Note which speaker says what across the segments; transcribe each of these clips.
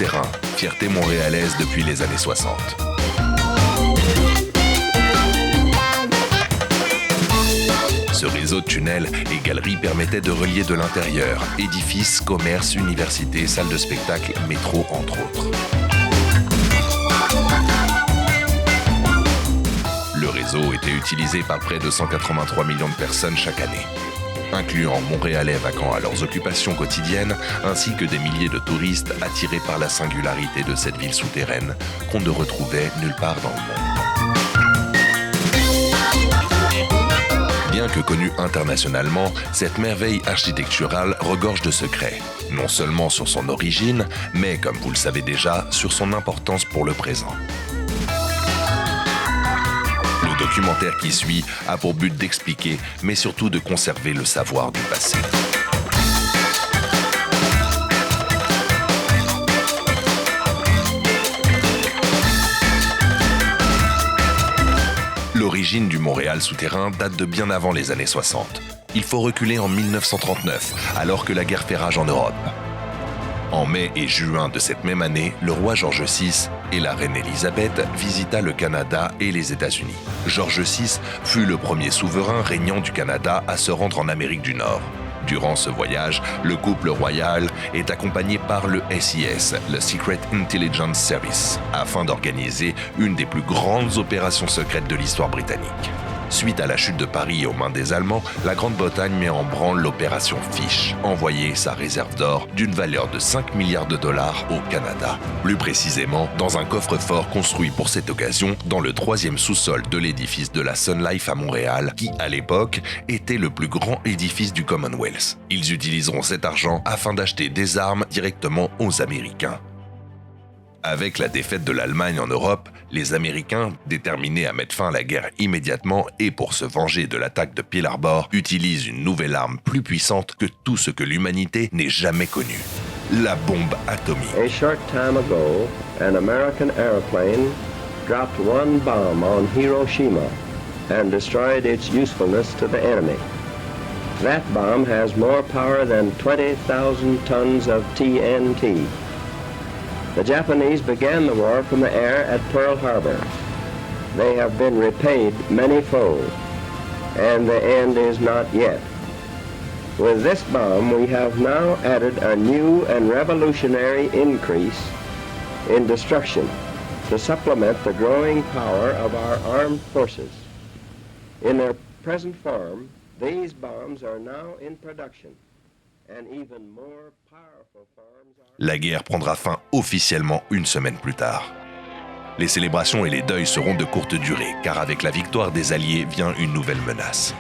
Speaker 1: souterrain, fierté montréalaise depuis les années 60. Ce réseau de tunnels et galeries permettait de relier de l'intérieur édifices, commerces, universités, salles de spectacle, métro, entre autres. Le réseau était utilisé par près de 183 millions de personnes chaque année, incluant Montréalais vaquant à leurs occupations quotidiennes, ainsi que des milliers de touristes attirés par la singularité de cette ville souterraine qu'on ne retrouvait nulle part dans le monde. Bien que connue internationalement, cette merveille architecturale regorge de secrets, non seulement sur son origine, mais, comme vous le savez déjà, sur son importance pour le présent. Le documentaire qui suit a pour but d'expliquer, mais surtout de conserver le savoir du passé. L'origine du Montréal souterrain date de bien avant les années 60. Il faut reculer en 1939, alors que la guerre fait rage en Europe. En mai et juin de cette même année, le roi George VI et la reine Élisabeth visita le Canada et les États-Unis. George VI fut le premier souverain régnant du Canada à se rendre en Amérique du Nord. Durant ce voyage, le couple royal est accompagné par le SIS, le Secret Intelligence Service, afin d'organiser une des plus grandes opérations secrètes de l'histoire britannique. Suite à la chute de Paris aux mains des Allemands, la Grande-Bretagne met en branle l'opération Fish, envoyer sa réserve d'or d'une valeur de 5 milliards de dollars au Canada. Plus précisément, dans un coffre-fort construit pour cette occasion dans le 3e sous-sol de l'édifice de la Sun Life à Montréal, qui, à l'époque, était le plus grand édifice du Commonwealth. Ils utiliseront cet argent afin d'acheter des armes directement aux Américains. Avec la défaite de l'Allemagne en Europe, les Américains, déterminés à mettre fin à la guerre immédiatement et pour se venger de l'attaque de Pearl Harbor, utilisent une nouvelle arme plus puissante que tout ce que l'humanité n'ait jamais connu. La bombe atomique.
Speaker 2: A short time ago, an American airplane dropped one bomb on Hiroshima and destroyed its usefulness to the enemy. That bomb has more power than 20,000 tons of TNT. The Japanese began the war from the air at Pearl Harbor. They have been repaid many-fold, and the end is not yet. With this bomb, we have now added a new and revolutionary increase in destruction to supplement the growing power of our armed forces. In their present form, these bombs are now in production.
Speaker 1: La guerre prendra fin officiellement une semaine plus tard. Les célébrations et les deuils seront de courte durée, car avec la victoire des Alliés vient une nouvelle menace.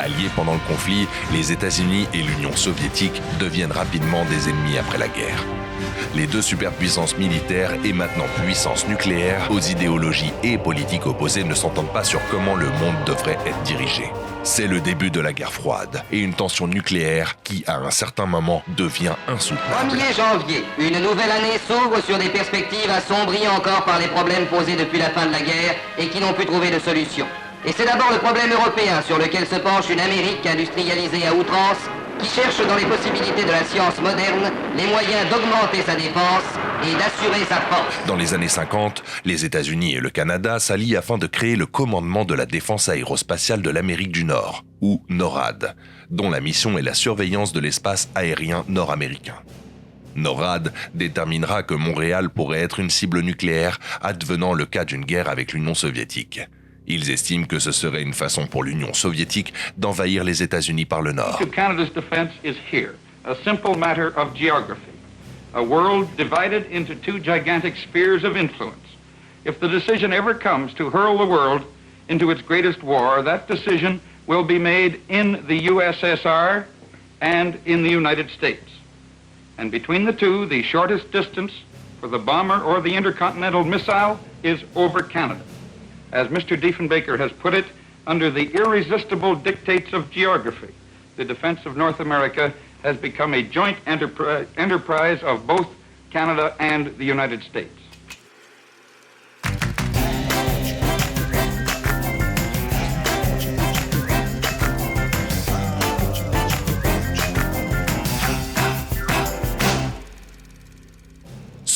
Speaker 1: Alliés pendant le conflit, les États-Unis et l'Union soviétique deviennent rapidement des ennemis après la guerre. Les deux superpuissances militaires et maintenant puissances nucléaires, aux idéologies et politiques opposées, ne s'entendent pas sur comment le monde devrait être dirigé. C'est le début de la guerre froide et une tension nucléaire qui, à un certain moment, devient insoutenable.
Speaker 3: 1er janvier, une nouvelle année s'ouvre sur des perspectives assombries encore par les problèmes posés depuis la fin de la guerre et qui n'ont pu trouver de solution. Et c'est d'abord le problème européen sur lequel se penche une Amérique industrialisée à outrance qui cherche dans les possibilités de la science moderne les moyens d'augmenter sa défense et d'assurer sa force.
Speaker 1: Dans les années 50, les États-Unis et le Canada s'allient afin de créer le commandement de la défense aérospatiale de l'Amérique du Nord, ou NORAD, dont la mission est la surveillance de l'espace aérien nord-américain. NORAD déterminera que Montréal pourrait être une cible nucléaire advenant le cas d'une guerre avec l'Union soviétique. Ils estiment que ce serait une façon pour l'Union soviétique d'envahir les États-Unis par le nord.
Speaker 4: Canada's defense is here, a simple matter of geography. A world divided into two gigantic spheres of influence. If the decision ever comes to hurl the world into its greatest war, that decision will be made in the USSR and in the United States. And between the two, the shortest distance for the bomber or the intercontinental missile is over Canada. As Mr. Diefenbaker has put it, under the irresistible dictates of geography, the defense of North America has become a joint enterprise of both Canada and the United States.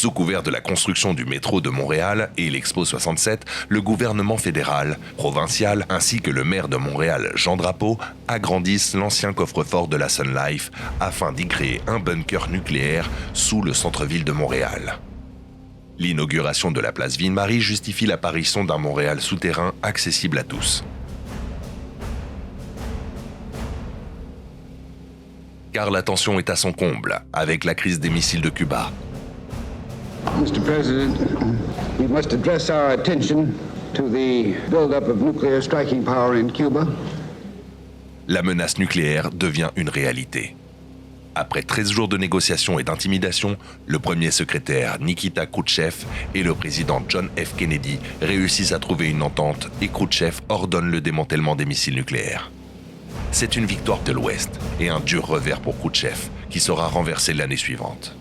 Speaker 1: Sous couvert de la construction du métro de Montréal et l'Expo 67, le gouvernement fédéral, provincial ainsi que le maire de Montréal, Jean Drapeau, agrandissent l'ancien coffre-fort de la Sun Life afin d'y créer un bunker nucléaire sous le centre-ville de Montréal. L'inauguration de la place Ville-Marie justifie l'apparition d'un Montréal souterrain accessible à tous. Car la tension est à son comble avec la crise des missiles de Cuba.
Speaker 5: Mr. President, we must address our attention to the build-up of nuclear striking power in Cuba.
Speaker 1: La menace nucléaire devient une réalité. Après 13 jours de négociations et d'intimidation, le premier secrétaire Nikita Khrouchtchev et le président John F. Kennedy réussissent à trouver une entente et Khrouchtchev ordonne le démantèlement des missiles nucléaires. C'est une victoire de l'Ouest et un dur revers pour Khrouchtchev, qui sera renversé l'année suivante.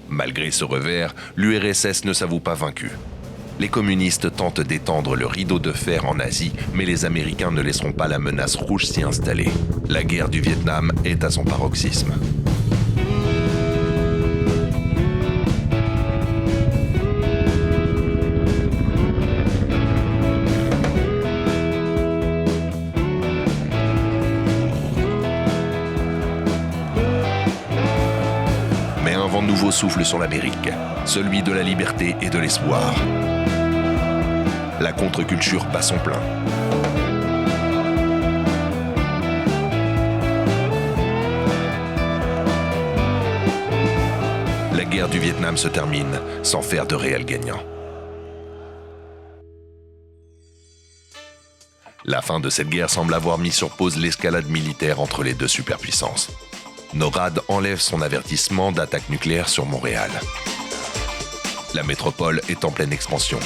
Speaker 1: Malgré ce revers, l'URSS ne s'avoue pas vaincue. Les communistes tentent d'étendre le rideau de fer en Asie, mais les Américains ne laisseront pas la menace rouge s'y installer. La guerre du Vietnam est à son paroxysme. Mais un vent nouveau souffle sur l'Amérique, celui de la liberté et de l'espoir. La contre-culture bat son plein. La guerre du Vietnam se termine sans faire de réel gagnant. La fin de cette guerre semble avoir mis sur pause l'escalade militaire entre les deux superpuissances. NORAD enlève son avertissement d'attaque nucléaire sur Montréal. La métropole est en pleine expansion.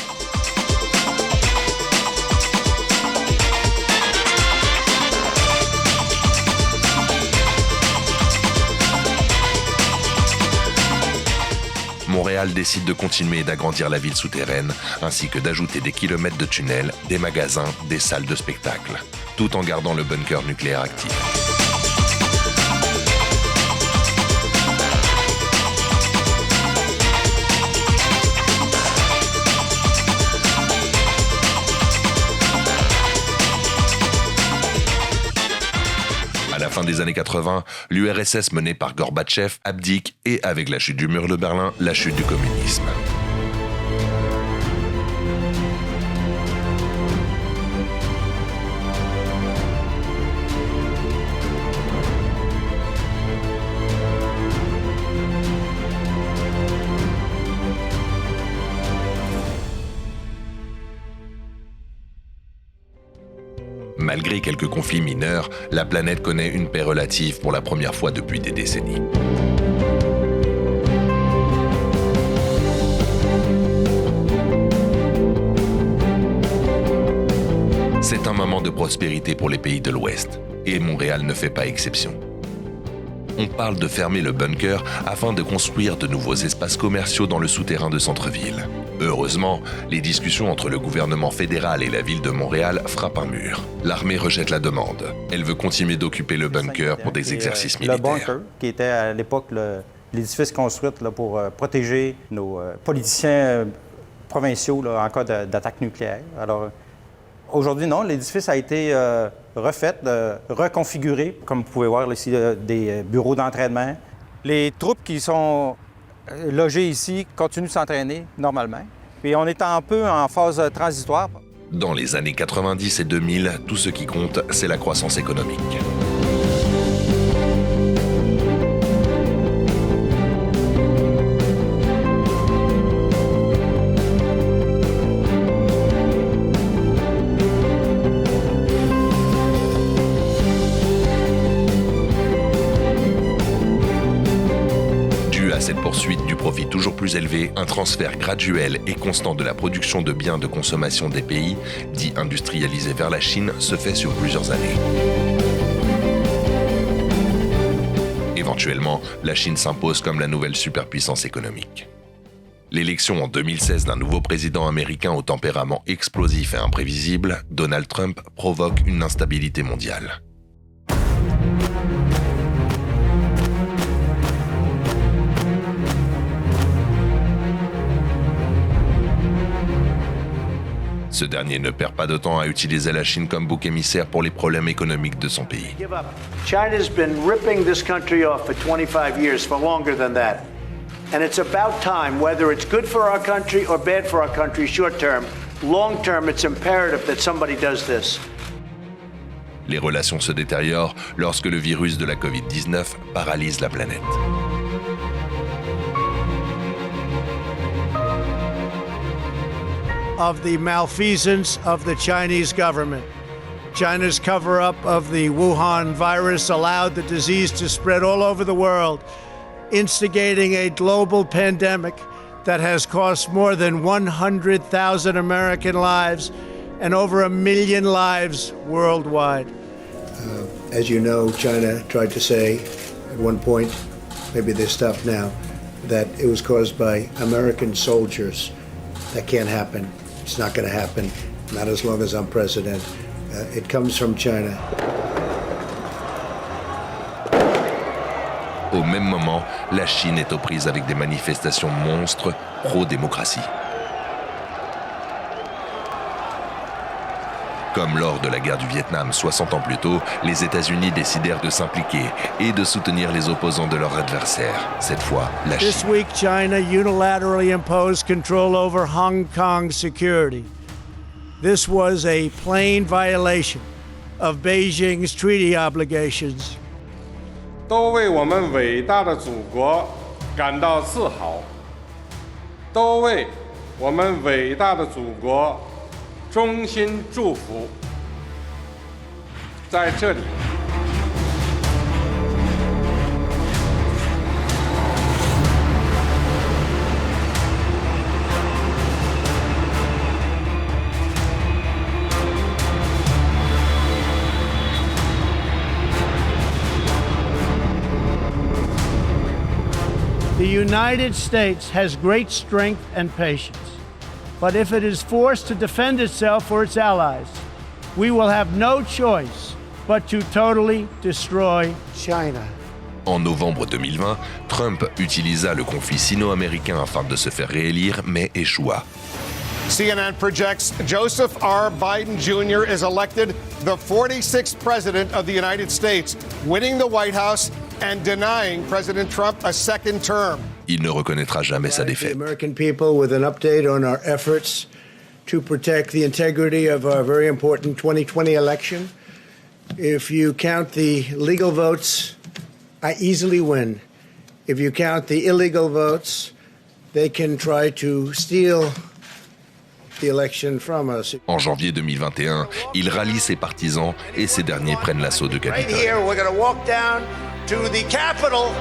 Speaker 1: Montréal décide de continuer et d'agrandir la ville souterraine, ainsi que d'ajouter des kilomètres de tunnels, des magasins, des salles de spectacle, tout en gardant le bunker nucléaire actif. À la fin des années 80, l'URSS menée par Gorbatchev abdique et, avec la chute du mur de Berlin, la chute du communisme. Malgré quelques conflits mineurs, la planète connaît une paix relative pour la première fois depuis des décennies. C'est un moment de prospérité pour les pays de l'Ouest, et Montréal ne fait pas exception. On parle de fermer le bunker afin de construire de nouveaux espaces commerciaux dans le souterrain de centre-ville. Heureusement, les discussions entre le gouvernement fédéral et la ville de Montréal frappent un mur. L'armée rejette la demande. Elle veut continuer d'occuper le bunker pour des exercices militaires.
Speaker 6: Le bunker, qui était à l'époque l'édifice construit pour protéger nos politiciens provinciaux en cas d'attaque nucléaire. Alors, aujourd'hui, non, l'édifice a été refait, reconfiguré. Comme vous pouvez voir ici, des bureaux d'entraînement. Les troupes qui sont logées ici continuent de s'entraîner normalement. Puis on est un peu en phase transitoire.
Speaker 1: Dans les années 90 et 2000, tout ce qui compte, c'est la croissance économique. Cette poursuite du profit toujours plus élevé, un transfert graduel et constant de la production de biens de consommation des pays, dits industrialisés vers la Chine, se fait sur plusieurs années. Éventuellement, la Chine s'impose comme la nouvelle superpuissance économique. L'élection en 2016 d'un nouveau président américain au tempérament explosif et imprévisible, Donald Trump, provoque une instabilité mondiale. Ce dernier ne perd pas de temps à utiliser la Chine comme bouc émissaire pour les problèmes économiques de son pays.
Speaker 7: China's been ripping this country off for 25 years, for longer than that. And it's about time, whether it's good for our country or bad for our country short term, long term, it's imperative that somebody does this.
Speaker 1: Les relations se détériorent lorsque le virus de la Covid-19 paralyse la planète.
Speaker 7: Of the malfeasance of the Chinese government. China's cover-up of the Wuhan virus allowed the disease to spread all over the world, instigating a global pandemic that has cost more than 100,000 American lives and over 1 million lives worldwide.
Speaker 8: As you know, China tried to say at one point, maybe they stopped now, that it was caused by American soldiers. That can't happen. It's not going to happen, not as long as I'm president. It comes from China.
Speaker 1: Au même moment, la Chine est aux prises avec des manifestations monstres pro-démocratie. Comme lors de la guerre du Vietnam 60 ans plus tôt, les États-Unis décidèrent de s'impliquer et de soutenir les opposants de leur adversaire, cette fois la Chine.
Speaker 7: This week, China unilaterally imposed control over Hong Kong security. This was a plain violation of Beijing's treaty obligations.
Speaker 9: 都为我们伟大的祖国感到自豪，都为我们伟大的祖国衷心祝福。在这里，
Speaker 7: The United States has great strength and patience, but if it is forced to defend itself or its allies, we will have no choice but to totally destroy China.
Speaker 1: En novembre 2020, Trump utilisa le conflit sino-américain afin de se faire réélire, mais échoua.
Speaker 10: CNN projects Joseph R. Biden Jr. is elected the 46th president of the United States, winning the White House and denying President Trump a second term.
Speaker 1: Il ne reconnaîtra jamais sa
Speaker 8: The
Speaker 1: défaite.
Speaker 8: American people with an update on our efforts to protect the integrity of our very important 2020 election. If you count the legal votes, I easily win. If you count the illegal votes, they can try to steal the election from us.
Speaker 1: En janvier 2021, il rallie ses partisans et ces derniers prennent l'assaut de
Speaker 7: Right
Speaker 1: Capitole.
Speaker 7: here, we're going to walk down to the Capitol.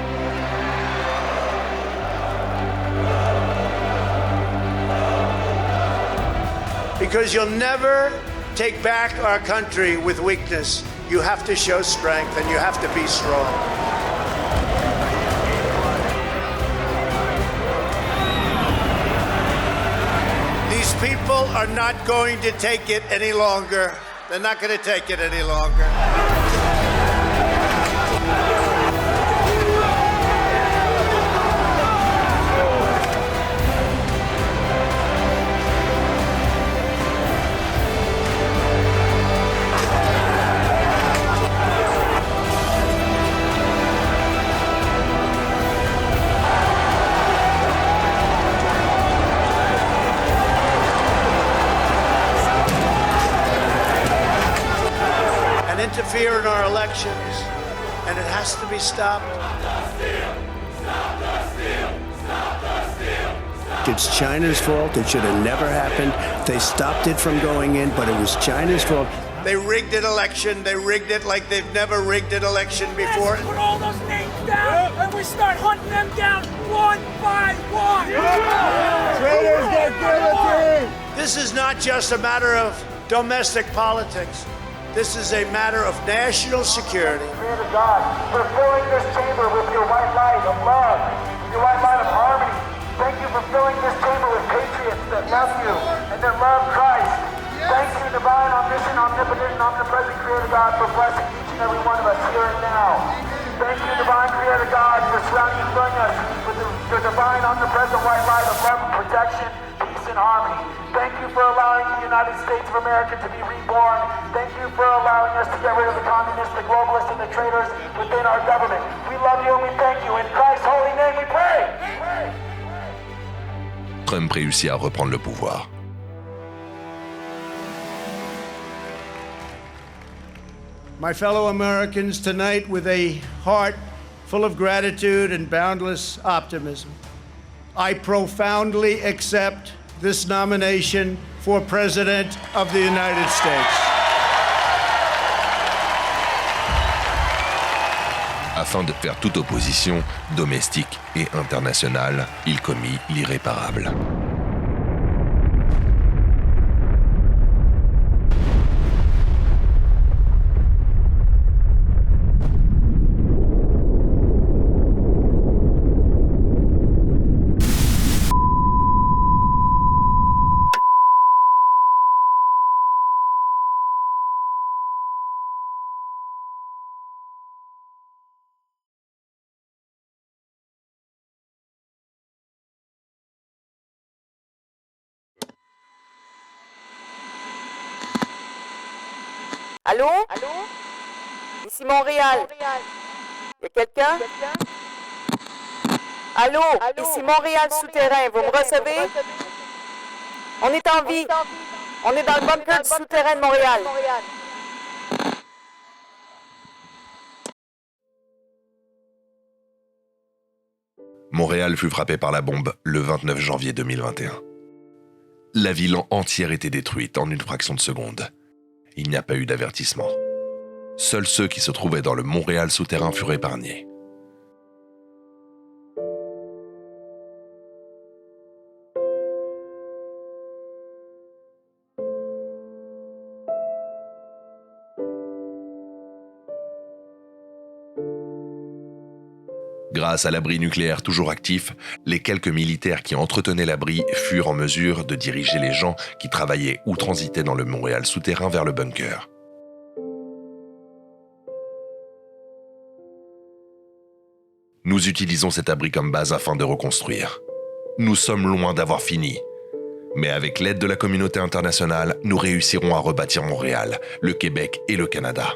Speaker 7: Because you'll never take back our country with weakness. You have to show strength and you have to be strong. These people are not going to take it any longer. They're not going to take it any longer. Interfere in our elections, and it has to be stopped.
Speaker 8: It's China's fault. It should have never happened. They stopped it from going in, but it was China's fault.
Speaker 7: They rigged an election. They rigged it like they've never rigged an election before.
Speaker 11: Let's put all those names down, and we start hunting them down one by one.
Speaker 7: Traitors get guillotined. This is not just a matter of domestic politics. This is a matter of national security.
Speaker 12: Creator God, for filling this chamber with your white light of love, your white light of harmony. Thank you for filling this chamber with patriots that love you and that love Christ. Thank you, divine, omniscient, omnipotent, and omnipresent Creator God, for blessing each and every one of us here and now. Thank you, divine Creator God, for surrounding and filling us with the divine, omnipresent white light of love and protection, peace in harmony. Thank you for allowing the United States of America to be reborn. Thank you for allowing us to get rid of the communists, the globalists, and the traitors within our government. We love you and we thank you. In Christ's holy name we pray.
Speaker 1: Trump réussit à reprendre le pouvoir.
Speaker 7: My fellow Americans, tonight, with a heart full of gratitude and boundless optimism, I profoundly accept this nomination for President of the United States.
Speaker 1: Afin de faire toute opposition, domestique et internationale, il commit l'irréparable.
Speaker 13: Allô? Ici Montréal. Y a quelqu'un? Allô? Ici Montréal souterrain. Vous me recevez? On est en vie. On est dans le bunker du souterrain de Montréal.
Speaker 1: Montréal fut frappé par la bombe le 29 janvier 2021. La ville entière était détruite en une fraction de seconde. Il n'y a pas eu d'avertissement. Seuls ceux qui se trouvaient dans le Montréal souterrain furent épargnés. Grâce à l'abri nucléaire toujours actif, les quelques militaires qui entretenaient l'abri furent en mesure de diriger les gens qui travaillaient ou transitaient dans le Montréal souterrain vers le bunker. Nous utilisons cet abri comme base afin de reconstruire. Nous sommes loin d'avoir fini. Mais avec l'aide de la communauté internationale, nous réussirons à rebâtir Montréal, le Québec et le Canada.